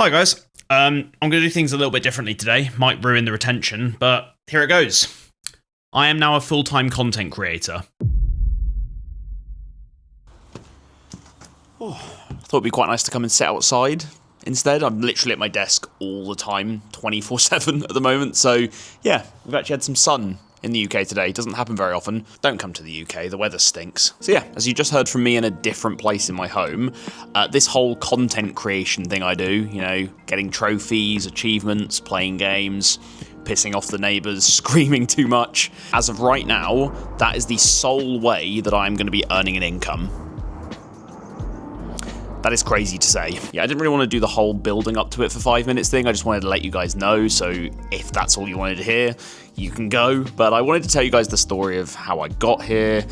Hi guys, I'm going to do things a little bit differently today. Might ruin the retention, but here it goes. I am now a full-time content creator. I thought it'd be quite nice to come and sit outside instead. I'm literally at my desk all the time, 24/7 at the moment. So yeah, we've actually had some sun in the UK today. It doesn't happen very often. Don't come to the UK, the weather stinks. So yeah, as you just heard from me in a different place in my home, this whole content creation thing I do, you know, getting trophies, achievements, playing games, pissing off the neighbours, screaming too much. As of right now, that is the sole way that I'm going to be earning an income. That is crazy to say. Yeah, I didn't really want to do the whole building up to it for 5 minutes thing. I just wanted to let you guys know, so if that's all you wanted to hear, you can go. But I wanted to tell you guys the story of how I got here,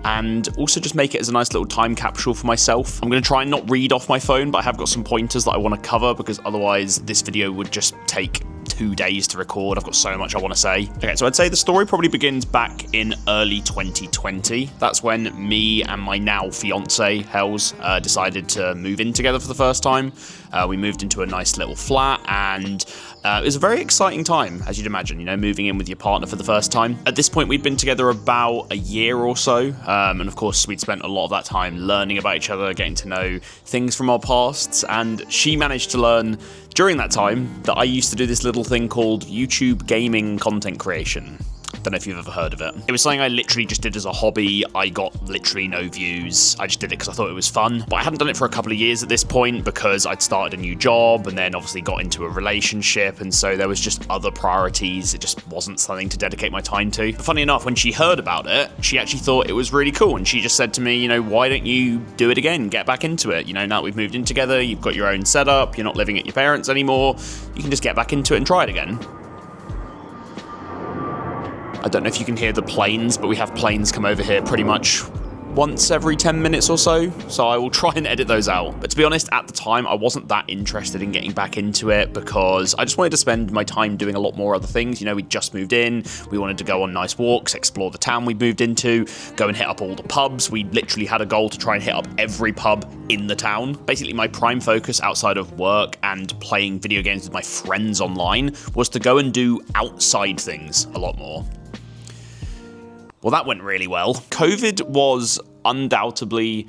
and also just make it as a nice little time capsule for myself. I'm going to try and not read off my phone, but I have got some pointers that I want to cover, because otherwise this video would just take 2 days to record. I've got so much I want to say. Okay, so I'd say the story probably begins back in early 2020. That's when me and my now fiance, Hells, decided to move in together for the first time. We moved into a nice little flat, and it was a very exciting time, as you'd imagine, you know, moving in with your partner for the first time. At this point, we'd been together about a year or so, and of course, we'd spent a lot of that time learning about each other, getting to know things from our pasts, and she managed to learn during that time that I used to do this little thing called YouTube gaming content creation. Don't know if you've ever heard of it. It was something I literally just did as a hobby. I got literally no views. I just did it because I thought it was fun. But I hadn't done it for a couple of years at this point because I'd started a new job and then obviously got into a relationship, and so there was just other priorities. It just wasn't something to dedicate my time to. But funny enough, when she heard about it, she actually thought it was really cool, and she just said to me, you know, why don't you do it again? Get back into it. You know, now that we've moved in together, you've got your own setup, you're not living at your parents' anymore, you can just get back into it and try it again. I don't know if you can hear the planes, but we have planes come over here pretty much once every 10 minutes or so I will try and edit those out. But to be honest, at the time, I wasn't that interested in getting back into it because I just wanted to spend my time doing a lot more other things. You know, we'd just moved in, we wanted to go on nice walks, explore the town we'd moved into, go and hit up all the pubs. We literally had a goal to try and hit up every pub in the town. Basically, my prime focus outside of work and playing video games with my friends online was to go and do outside things a lot more. Well, that went really well. COVID was undoubtedly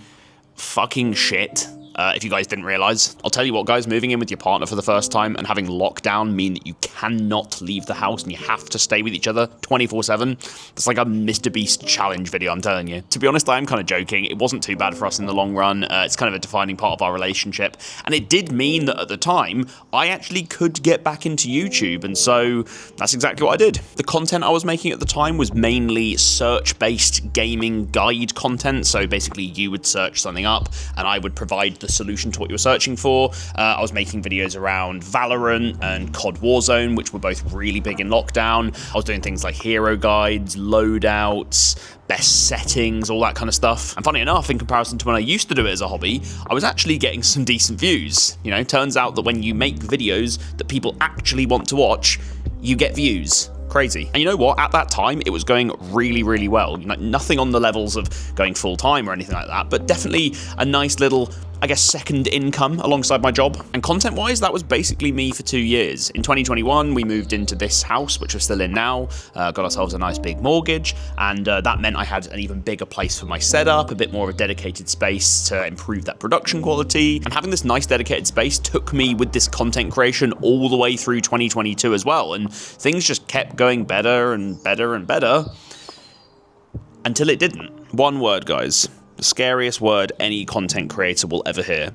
fucking shit. If you guys didn't realize. I'll tell you what, guys, moving in with your partner for the first time and having lockdown mean that you cannot leave the house and you have to stay with each other 24/7. It's like a Mr. Beast challenge video, I'm telling you. To be honest, I am kind of joking. It wasn't too bad for us in the long run. It's kind of a defining part of our relationship. And it did mean that at the time, I actually could get back into YouTube. And so that's exactly what I did. The content I was making at the time was mainly search-based gaming guide content. So basically, you would search something up and I would provide the solution to what you were searching for. I was making videos around Valorant and COD Warzone, which were both really big in lockdown. I was doing things like hero guides, loadouts, best settings, all that kind of stuff. And funny enough, in comparison to when I used to do it as a hobby, I was actually getting some decent views. You know, turns out that when you make videos that people actually want to watch, you get views. Crazy. And you know what? At that time, it was going really, really well. You know, nothing on the levels of going full-time or anything like that, but definitely a nice little, I guess, second income alongside my job. And content-wise, that was basically me for 2 years. In 2021, we moved into this house, which we're still in now, got ourselves a nice big mortgage, and that meant I had an even bigger place for my setup, a bit more of a dedicated space to improve that production quality. And having this nice dedicated space took me with this content creation all the way through 2022 as well, and things just kept going better and better and better until it didn't. One word, guys. The scariest word any content creator will ever hear.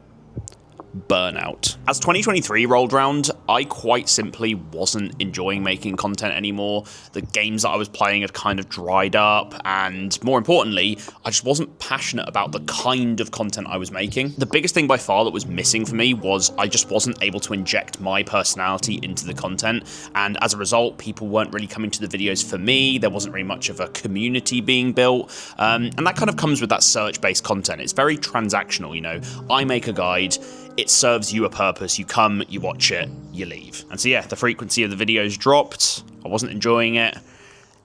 Burnout. As 2023 rolled around, I quite simply wasn't enjoying making content anymore. The games that I was playing had kind of dried up, and more importantly, I just wasn't passionate about the kind of content I was making. The biggest thing by far that was missing for me was I just wasn't able to inject my personality into the content, and as a result, people weren't really coming to the videos for me. There wasn't really much of a community being built, and that kind of comes with that search-based content. It's very transactional, you know. I make a guide, it serves you a purpose, you come, you watch it, you leave. And so yeah, the frequency of the videos dropped, I wasn't enjoying it,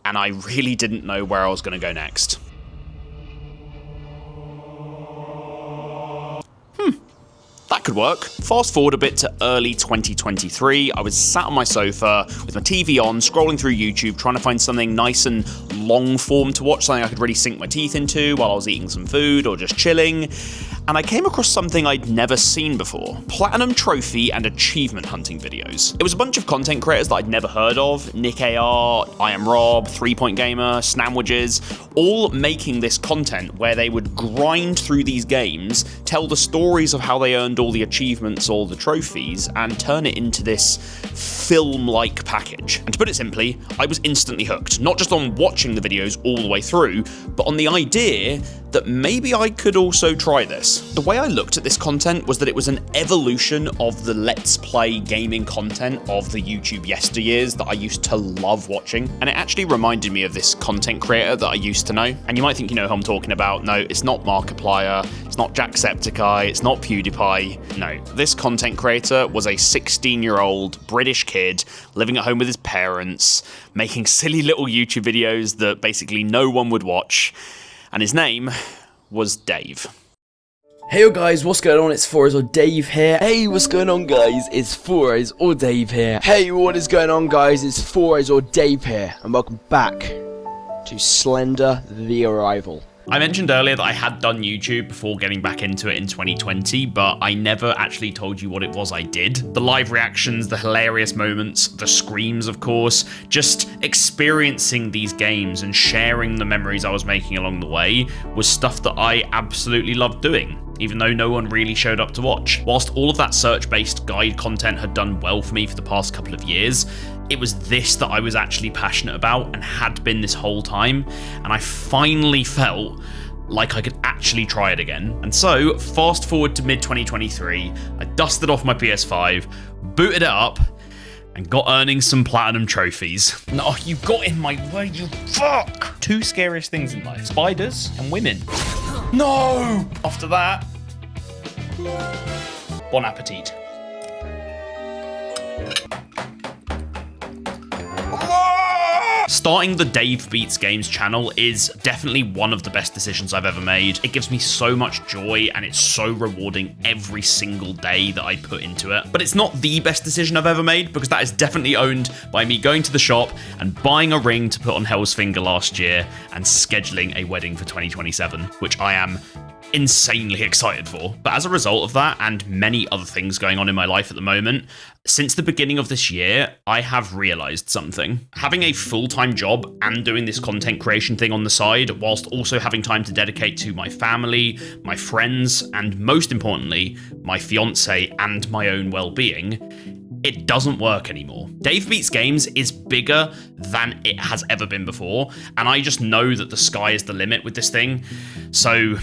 and I really didn't know where I was going to go next. that could work. Fast forward a bit to early 2023, I was sat on my sofa with my TV on, scrolling through YouTube, trying to find something nice and long form to watch, something I could really sink my teeth into while I was eating some food or just chilling. And I came across something I'd never seen before. Platinum trophy and achievement hunting videos. It was a bunch of content creators that I'd never heard of. Nick AR, I Am Rob, 3 Point Gamer, Snamwages, all making this content where they would grind through these games, tell the stories of how they earned all the achievements or the trophies, and turn it into this film-like package. And to put it simply, I was instantly hooked. Not just on watching the videos all the way through, but on the idea that maybe I could also try this. The way I looked at this content was that it was an evolution of the Let's Play gaming content of the YouTube yesteryears that I used to love watching, and it actually reminded me of this content creator that I used to know. And you might think you know who I'm talking about. No, it's not Markiplier, it's not Jacksepticeye, it's not PewDiePie. No, this content creator was a 16-year-old British kid living at home with his parents, making silly little YouTube videos that basically no one would watch, and his name was Dave. Hey yo guys, what's going on? It's 4Eyes or Dave here. Hey, what's going on guys? It's 4Eyes or Dave here. Hey, what is going on guys? It's 4Eyes or Dave here, and welcome back to Slender the Arrival. I mentioned earlier that I had done YouTube before getting back into it in 2020, but I never actually told you what it was I did. The live reactions, the hilarious moments, the screams, of course, just experiencing these games and sharing the memories I was making along the way was stuff that I absolutely loved doing, even though no one really showed up to watch. Whilst all of that search-based guide content had done well for me for the past couple of years, it was this that I was actually passionate about and had been this whole time, and I finally felt like I could actually try it again. And so, fast forward to mid-2023, I dusted off my PS5, booted it up, and got earning some platinum trophies. No, you got in my way, you fuck! Two scariest things in life, spiders and women. No! After that, bon appetit. Starting the DaveBeatsGames channel is definitely one of the best decisions I've ever made. It gives me so much joy and it's so rewarding every single day that I put into it. But it's not the best decision I've ever made, because that is definitely owned by me going to the shop and buying a ring to put on Hell's Finger last year and scheduling a wedding for 2027, which I am insanely excited for. But as a result of that and many other things going on in my life at the moment, since the beginning of this year, I have realized something. Having a full-time job and doing this content creation thing on the side, whilst also having time to dedicate to my family, my friends, and most importantly, my fiance and my own well-being, it doesn't work anymore. DaveBeatsGames is bigger than it has ever been before, and I just know that the sky is the limit with this thing. So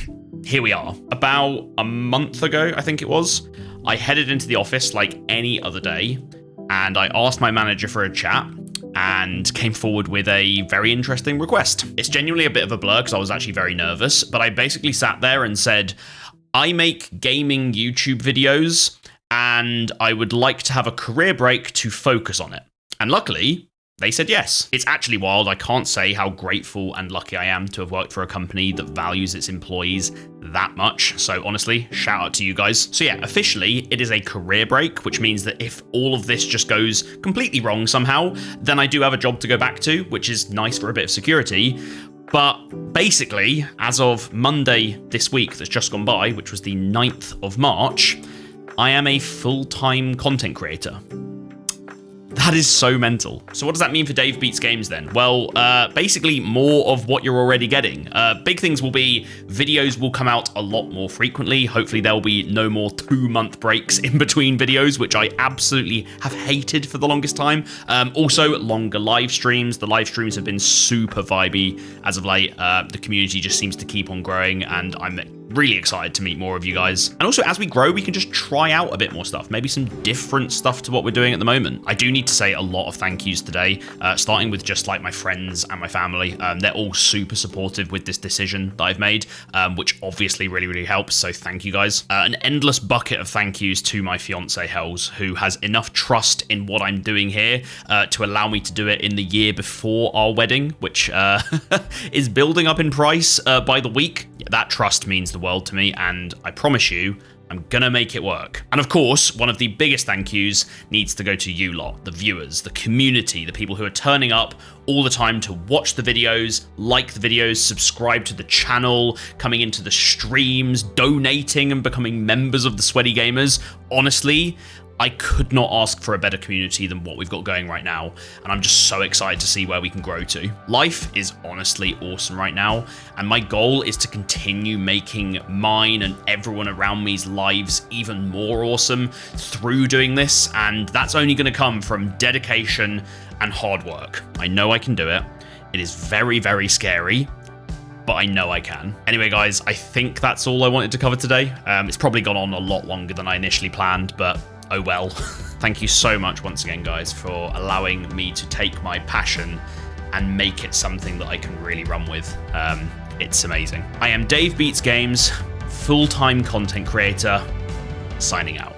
here we are. About a month ago, I think it was, I headed into the office like any other day, and I asked my manager for a chat and came forward with a very interesting request. It's genuinely a bit of a blur because I was actually very nervous, but I basically sat there and said, I make gaming YouTube videos and I would like to have a career break to focus on it. And luckily, they said yes. It's actually wild. I can't say how grateful and lucky I am to have worked for a company that values its employees that much. So honestly, shout out to you guys. So yeah, officially, it is a career break, which means that if all of this just goes completely wrong somehow, then I do have a job to go back to, which is nice for a bit of security. But basically, as of Monday this week that's just gone by, which was the 9th of March, I am a full-time content creator. That is so mental. So what does that mean for DaveBeatsGames then? Well, basically more of what you're already getting. Big things will be videos will come out a lot more frequently. Hopefully there'll be no more 2-month breaks in between videos, which I absolutely have hated for the longest time. Also longer live streams. The live streams have been super vibey as of late. The community just seems to keep on growing, and I'm really excited to meet more of you guys. And also, as we grow, we can just try out a bit more stuff, maybe some different stuff to what we're doing at the moment. I do need to say a lot of thank yous today, starting with just like my friends and my family. They're all super supportive with this decision that I've made, which obviously really, really helps. So thank you guys. An endless bucket of thank yous to my fiance Hells, who has enough trust in what I'm doing here to allow me to do it in the year before our wedding, which is building up in price by the week. That trust means the world to me, and I promise you, I'm gonna make it work. And of course, one of the biggest thank yous needs to go to you lot, the viewers, the community, the people who are turning up all the time to watch the videos, like the videos, subscribe to the channel, coming into the streams, donating and becoming members of the Sweaty Gamers. Honestly, I could not ask for a better community than what we've got going right now, and I'm just so excited to see where we can grow to. Life is honestly awesome right now, and my goal is to continue making mine and everyone around me's lives even more awesome through doing this, and that's only going to come from dedication and hard work. I know I can do it. It is very, very scary, but I know I can. Anyway, guys, I think that's all I wanted to cover today. It's probably gone on a lot longer than I initially planned, but oh well. Thank you so much once again, guys, for allowing me to take my passion and make it something that I can really run with. It's amazing. I am DaveBeatsGames, full-time content creator, signing out.